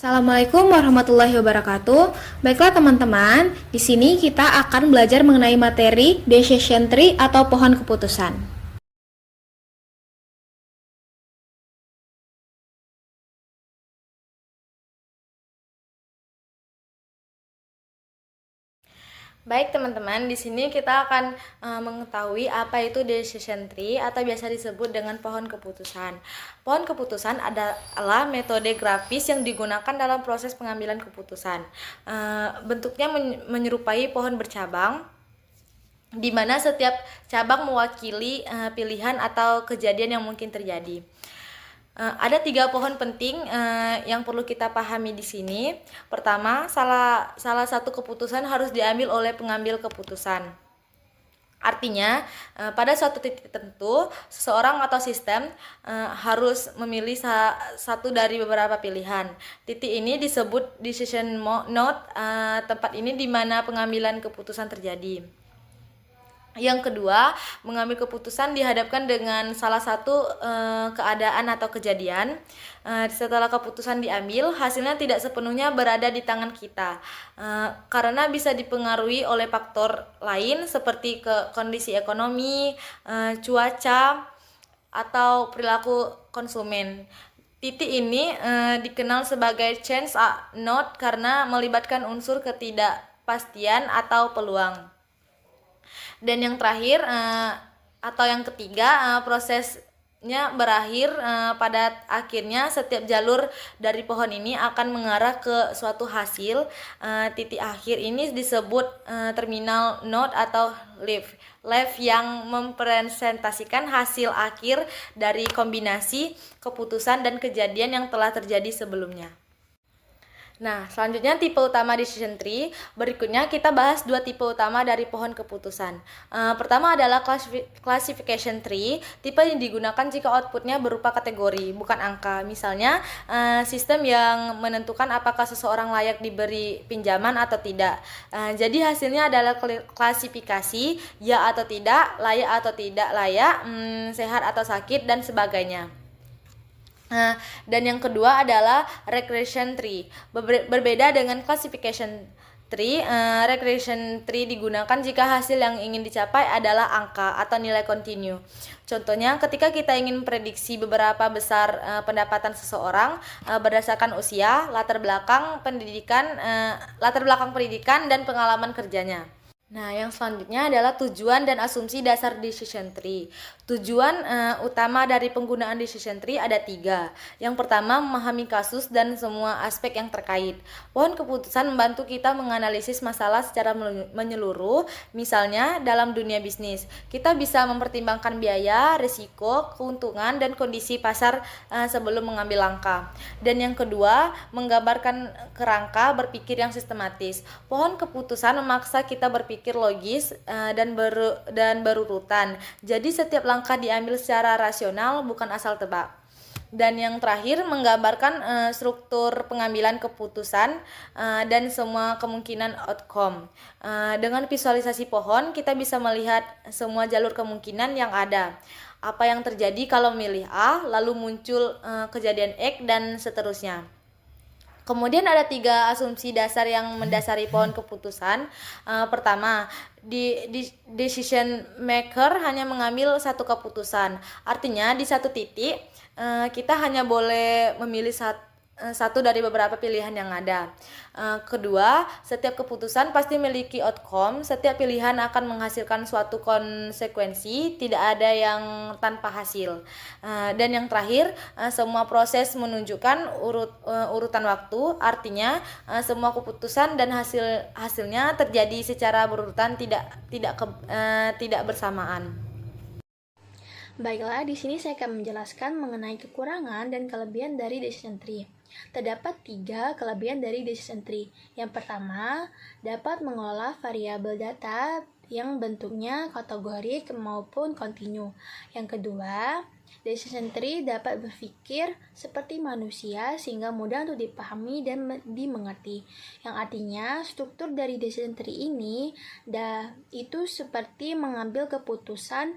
Assalamualaikum warahmatullahi wabarakatuh. Baiklah teman-teman, di sini kita akan belajar mengenai materi decision tree atau pohon keputusan. Baik teman-teman, di sini kita akan mengetahui apa itu decision tree atau biasa disebut dengan pohon keputusan. Pohon keputusan adalah metode grafis yang digunakan dalam proses pengambilan keputusan. Bentuknya menyerupai pohon bercabang, di mana setiap cabang mewakili pilihan atau kejadian yang mungkin terjadi. Ada 3 pohon penting yang perlu kita pahami di sini. Pertama, salah satu keputusan harus diambil oleh pengambil keputusan. Artinya, pada suatu titik tertentu, seseorang atau sistem harus memilih satu dari beberapa pilihan. Titik ini disebut decision node, tempat ini di mana pengambilan keputusan terjadi. Yang kedua, mengambil keputusan dihadapkan dengan salah satu keadaan atau kejadian. Setelah keputusan diambil, hasilnya tidak sepenuhnya berada di tangan kita, karena bisa dipengaruhi oleh faktor lain seperti kondisi ekonomi, cuaca, atau perilaku konsumen. Titik ini dikenal sebagai change node karena melibatkan unsur ketidakpastian atau peluang. Dan yang terakhir atau yang ketiga, prosesnya berakhir pada akhirnya setiap jalur dari pohon ini akan mengarah ke suatu hasil. Titik akhir ini disebut terminal node atau leaf yang mempresentasikan hasil akhir dari kombinasi keputusan dan kejadian yang telah terjadi sebelumnya. Nah, selanjutnya tipe utama decision tree. Berikutnya kita bahas 2 tipe utama dari pohon keputusan. Pertama adalah classification tree, tipe yang digunakan jika outputnya berupa kategori, bukan angka. Misalnya, sistem yang menentukan apakah seseorang layak diberi pinjaman atau tidak. Jadi hasilnya adalah klasifikasi, ya atau tidak, layak atau tidak layak, sehat atau sakit, dan sebagainya. Dan yang kedua adalah regression tree. Berbeda dengan classification tree, regression tree digunakan jika hasil yang ingin dicapai adalah angka atau nilai kontinu. Contohnya, ketika kita ingin memprediksi beberapa besar pendapatan seseorang berdasarkan usia, latar belakang pendidikan dan pengalaman kerjanya. Nah, yang selanjutnya adalah tujuan dan asumsi dasar decision tree. Tujuan utama dari penggunaan decision tree ada 3. Yang pertama, memahami kasus dan semua aspek yang terkait. Pohon keputusan membantu kita menganalisis masalah secara menyeluruh. Misalnya, dalam dunia bisnis, kita bisa mempertimbangkan biaya, risiko, keuntungan, dan kondisi pasar sebelum mengambil langkah. Dan yang kedua, menggambarkan kerangka berpikir yang sistematis. Pohon keputusan memaksa kita berpikir logis dan berurutan. Jadi setiap langkah diambil secara rasional, bukan asal tebak. Dan yang terakhir, menggambarkan struktur pengambilan keputusan dan semua kemungkinan outcome. Dengan visualisasi pohon, kita bisa melihat semua jalur kemungkinan yang ada. Apa yang terjadi kalau memilih A, lalu muncul kejadian X, dan seterusnya. Kemudian ada 3 asumsi dasar yang mendasari pohon keputusan. Pertama, decision maker hanya mengambil satu keputusan. Artinya di satu titik kita hanya boleh memilih satu dari beberapa pilihan yang ada. Kedua, setiap keputusan pasti memiliki outcome. Setiap pilihan akan menghasilkan suatu konsekuensi, tidak ada yang tanpa hasil. Dan yang terakhir, semua proses menunjukkan urutan waktu. Artinya semua keputusan dan hasilnya terjadi secara berurutan, tidak bersamaan. Baiklah, di sini saya akan menjelaskan mengenai kekurangan dan kelebihan dari decision tree. Terdapat 3 kelebihan dari decision tree. Yang pertama, dapat mengolah variabel data yang bentuknya kategorik maupun kontinu. Yang kedua, Decision tree dapat berpikir seperti manusia sehingga mudah untuk dipahami dan dimengerti. Yang artinya struktur dari decision tree ini itu seperti mengambil keputusan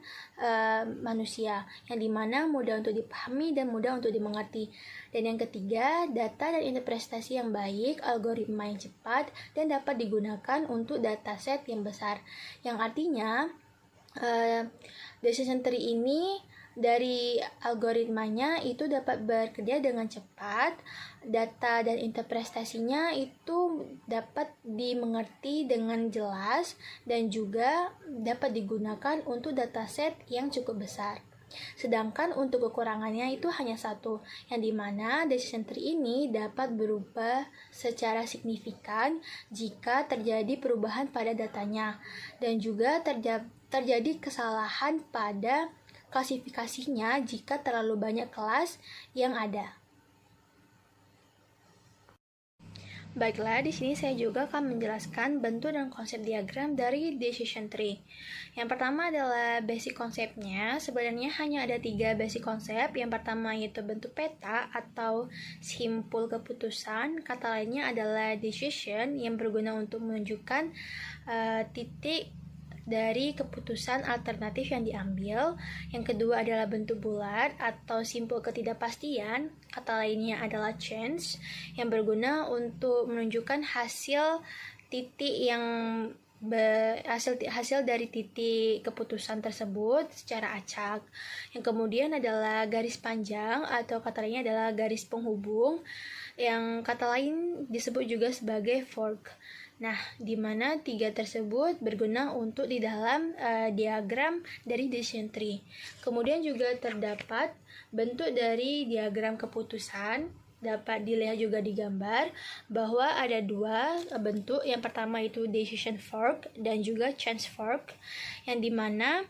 manusia yang dimana mudah untuk dipahami dan mudah untuk dimengerti. Dan yang ketiga, data dan interpretasi yang baik, algoritma yang cepat, dan dapat digunakan untuk dataset yang besar. Yang artinya decision tree ini dari algoritmanya itu dapat bekerja dengan cepat, data dan interpretasinya itu dapat dimengerti dengan jelas dan juga dapat digunakan untuk dataset yang cukup besar. Sedangkan untuk kekurangannya itu hanya satu, yang dimana decision tree ini dapat berubah secara signifikan jika terjadi perubahan pada datanya dan juga terjadi kesalahan pada klasifikasinya jika terlalu banyak kelas yang ada. Baiklah, di sini saya juga akan menjelaskan bentuk dan konsep diagram dari decision tree. Yang pertama adalah basic konsepnya. Sebenarnya hanya ada 3 basic konsep. Yang pertama yaitu bentuk peta atau simpul keputusan. Kata lainnya adalah decision yang berguna untuk menunjukkan titik dari keputusan alternatif yang diambil. Yang kedua adalah bentuk bulat atau simpul ketidakpastian. Kata lainnya adalah chance yang berguna untuk menunjukkan hasil titik yang hasil dari titik keputusan tersebut secara acak. Yang kemudian adalah garis panjang atau kata lainnya adalah garis penghubung yang kata lain disebut juga sebagai fork. Nah, di mana 3 tersebut berguna untuk di dalam diagram dari decision tree. Kemudian juga terdapat bentuk dari diagram keputusan. Dapat dilihat juga di gambar bahwa ada 2 bentuk. Yang pertama itu decision fork dan juga chance fork. Yang dimana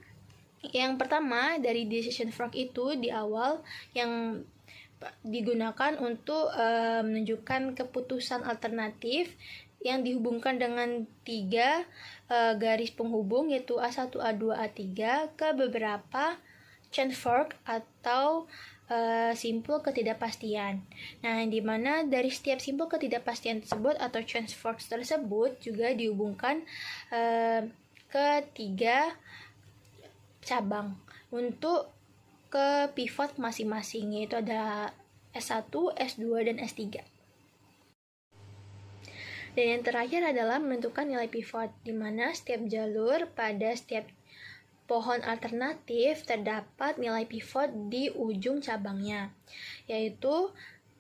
yang pertama dari decision fork itu di awal yang digunakan untuk menunjukkan keputusan alternatif yang dihubungkan dengan 3 garis penghubung yaitu A1, A2, A3 ke beberapa chance fork atau simpul ketidakpastian. Nah, yang dimana dari setiap simpul ketidakpastian tersebut atau chance fork tersebut juga dihubungkan ke 3 cabang untuk ke pivot masing-masing, yaitu ada S1, S2, dan S3. Dan yang terakhir adalah menentukan nilai pivot, di mana setiap jalur pada setiap pohon alternatif terdapat nilai pivot di ujung cabangnya, yaitu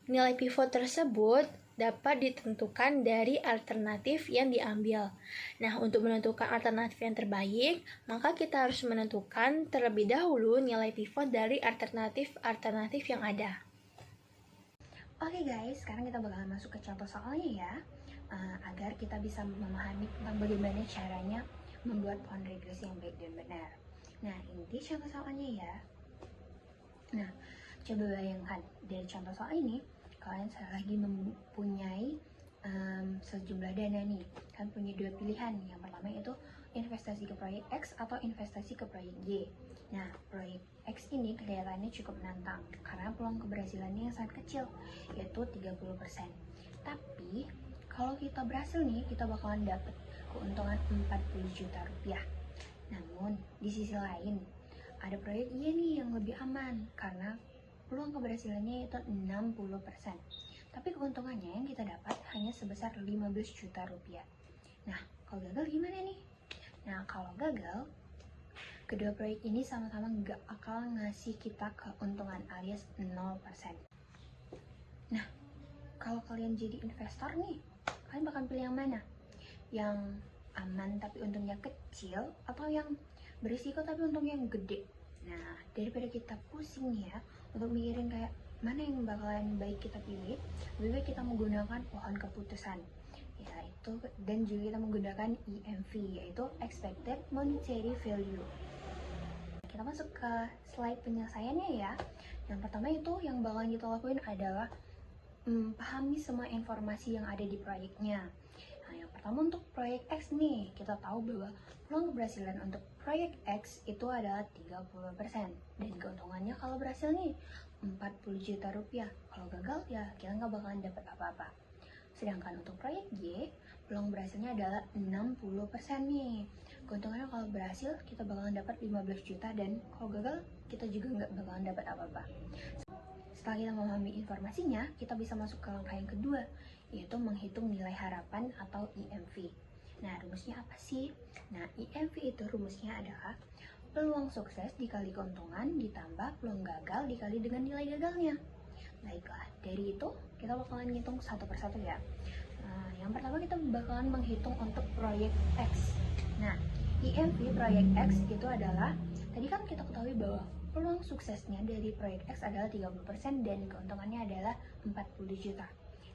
nilai pivot tersebut dapat ditentukan dari alternatif yang diambil. Nah, untuk menentukan alternatif yang terbaik, maka kita harus menentukan terlebih dahulu nilai pivot dari alternatif yang ada. Oke guys, sekarang kita bakal masuk ke contoh soalnya ya, agar kita bisa memahami tentang bagaimana caranya membuat pohon regresi yang baik dan benar. Nah, ini contoh soalnya ya. Nah, coba bayangkan dari contoh soal ini, kalian lagi mempunyai sejumlah dana nih. Kalian punya 2 pilihan. Yang pertama itu investasi ke proyek X atau investasi ke proyek Y. Nah, proyek X ini kelihatannya cukup menantang karena peluang keberhasilannya yang sangat kecil, yaitu 30%. Tapi, kalau kita berhasil nih, kita bakalan dapat keuntungan 40 juta rupiah. Namun, di sisi lain, ada proyek Y nih yang lebih aman karena peluang keberhasilannya itu 60%. Tapi keuntungannya yang kita dapat hanya sebesar 15 juta rupiah. Nah, kalau gagal gimana nih? Nah, kalau gagal, kedua proyek ini sama-sama gak akal ngasih kita keuntungan alias 0%. Nah, kalau kalian jadi investor nih, kalian bakal pilih yang mana? Yang aman tapi untungnya kecil atau yang berisiko tapi untungnya gede? Nah, daripada kita pusing nih ya untuk mikirin kayak mana yang bakalan baik kita pilih, lebih baik kita menggunakan pohon keputusan, yaitu, dan juga kita menggunakan EMV, yaitu Expected Monetary Value. Kita masuk ke slide penyelesaiannya ya. Yang pertama itu yang bakalan kita lakuin adalah pahami semua informasi yang ada di proyeknya. Nah, yang pertama untuk proyek X nih, kita tahu bahwa peluang keberhasilan untuk proyek X itu adalah 30% dan keuntungannya kalau berhasil nih 40 juta rupiah. Kalau gagal ya kita nggak bakalan dapat apa-apa. Sedangkan untuk proyek Y, peluang berhasilnya adalah 60% nih. Keuntungannya kalau berhasil kita bakalan dapat 15 juta dan kalau gagal kita juga nggak bakalan dapat apa-apa. Setelah kita memahami informasinya, kita bisa masuk ke langkah yang kedua, yaitu menghitung nilai harapan atau IMV. Nah, rumusnya apa sih? Nah, IMV itu rumusnya adalah peluang sukses dikali keuntungan ditambah peluang gagal dikali dengan nilai gagalnya. Baiklah, dari itu kita bakalan ngitung satu persatu ya. Yang pertama kita bakalan menghitung untuk proyek X. Nah, IMV proyek X itu adalah, tadi kan kita ketahui bahwa peluang suksesnya dari proyek X adalah 30% dan keuntungannya adalah 40 juta.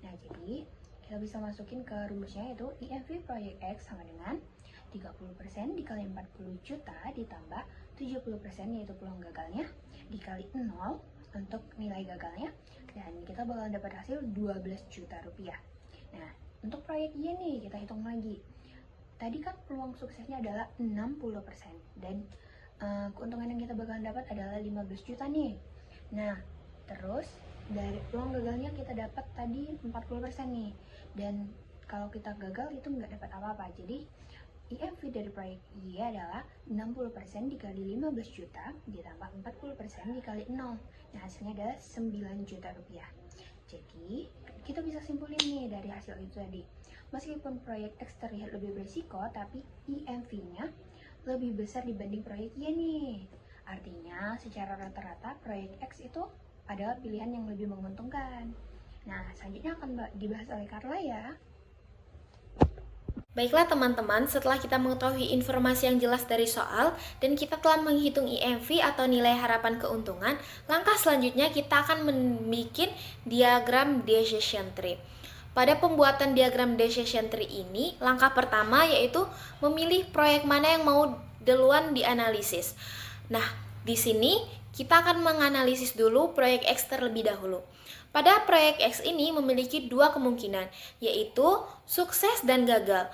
Nah, jadi kita bisa masukin ke rumusnya, yaitu IMV proyek X sama dengan 30% dikali 40 juta ditambah 70% yaitu peluang gagalnya dikali 0 untuk nilai gagalnya, dan kita bakalan dapat hasil 12 juta rupiah. Nah, untuk proyek Y nih kita hitung lagi. Tadi kan peluang suksesnya adalah 60% dan keuntungan yang kita bakalan dapat adalah 15 juta nih. Nah, terus dari peluang gagalnya kita dapat tadi 40% nih. Dan kalau kita gagal itu nggak dapat apa-apa. Jadi IMV dari proyek Y adalah 60% dikali 15 juta ditambah 40% dikali 0. Nah, hasilnya adalah 9 juta rupiah. Jadi kita bisa simpulin nih dari hasil itu tadi. Meskipun proyek X terlihat lebih berisiko, tapi IMV-nya lebih besar dibanding proyek Y nih. Artinya secara rata-rata proyek X itu adalah pilihan yang lebih menguntungkan. Nah, selanjutnya akan dibahas oleh Carla ya. Baiklah teman-teman, setelah kita mengetahui informasi yang jelas dari soal dan kita telah menghitung IMV atau nilai harapan keuntungan, langkah selanjutnya kita akan membuat diagram decision tree. Pada pembuatan diagram decision tree ini, langkah pertama yaitu memilih proyek mana yang mau duluan dianalisis. Nah, di sini kita akan menganalisis dulu proyek X terlebih dahulu. Pada proyek X ini memiliki dua kemungkinan, yaitu sukses dan gagal.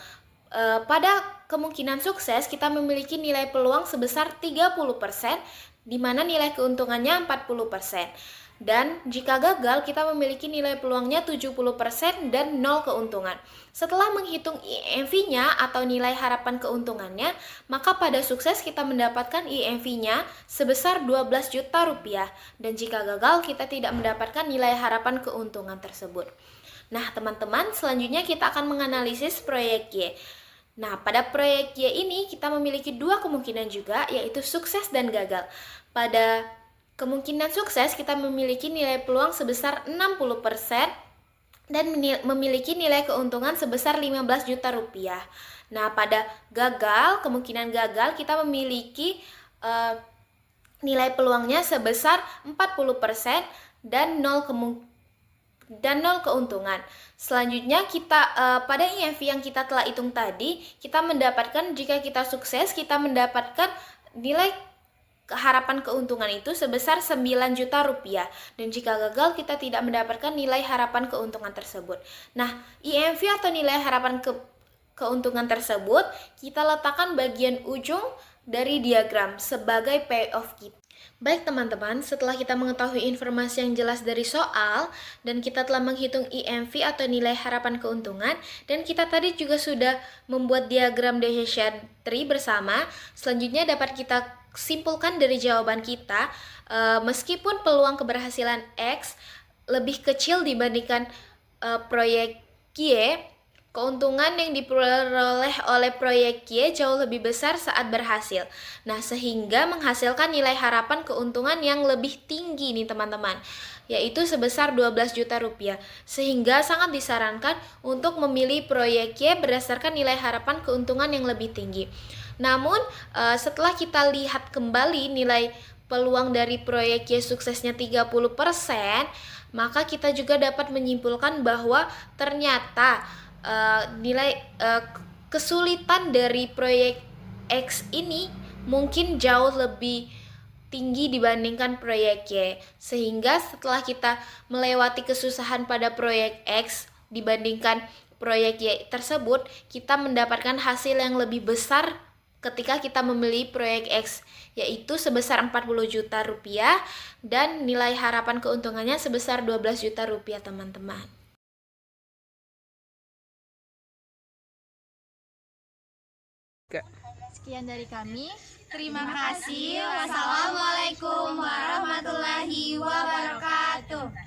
Pada kemungkinan sukses, kita memiliki nilai peluang sebesar 30%, di mana nilai keuntungannya 40%. Dan jika gagal, kita memiliki nilai peluangnya 70% dan 0 keuntungan. Setelah menghitung IMV-nya atau nilai harapan keuntungannya, maka pada sukses kita mendapatkan IMV-nya sebesar 12 juta rupiah. Dan jika gagal, kita tidak mendapatkan nilai harapan keuntungan tersebut. Nah, teman-teman, selanjutnya kita akan menganalisis proyek Y. Nah, pada proyek Y ini kita memiliki dua kemungkinan juga, yaitu sukses dan gagal. Pada kemungkinan sukses kita memiliki nilai peluang sebesar 60% dan memiliki nilai keuntungan sebesar 15 juta rupiah. Nah, pada gagal, kemungkinan gagal kita memiliki nilai peluangnya sebesar 40% dan 0 keuntungan. Selanjutnya kita pada IMV yang kita telah hitung tadi, kita mendapatkan jika kita sukses kita mendapatkan nilai harapan keuntungan itu sebesar 9 juta rupiah, dan jika gagal kita tidak mendapatkan nilai harapan keuntungan tersebut. Nah, IMV atau nilai harapan keuntungan tersebut kita letakkan bagian ujung dari diagram sebagai payoff kita. Baik teman-teman, setelah kita mengetahui informasi yang jelas dari soal dan kita telah menghitung IMV atau nilai harapan keuntungan, dan kita tadi juga sudah membuat diagram decision tree bersama, selanjutnya dapat kita simpulkan dari jawaban kita, meskipun peluang keberhasilan X lebih kecil dibandingkan proyek Y, keuntungan yang diperoleh oleh proyek Y jauh lebih besar saat berhasil. Nah, sehingga menghasilkan nilai harapan keuntungan yang lebih tinggi nih teman-teman, yaitu sebesar 12 juta rupiah. Sehingga sangat disarankan untuk memilih proyek Y berdasarkan nilai harapan keuntungan yang lebih tinggi. Namun, setelah kita lihat kembali nilai peluang dari proyek Y suksesnya 30%, maka kita juga dapat menyimpulkan bahwa ternyata nilai kesulitan dari proyek X ini mungkin jauh lebih tinggi dibandingkan proyek Y. Sehingga setelah kita melewati kesusahan pada proyek X dibandingkan proyek Y tersebut, kita mendapatkan hasil yang lebih besar ketika kita membeli proyek X, yaitu sebesar 40 juta rupiah dan nilai harapan keuntungannya sebesar 12 juta rupiah, teman-teman. Sekian dari kami. Terima kasih. Wassalamualaikum warahmatullahi wabarakatuh.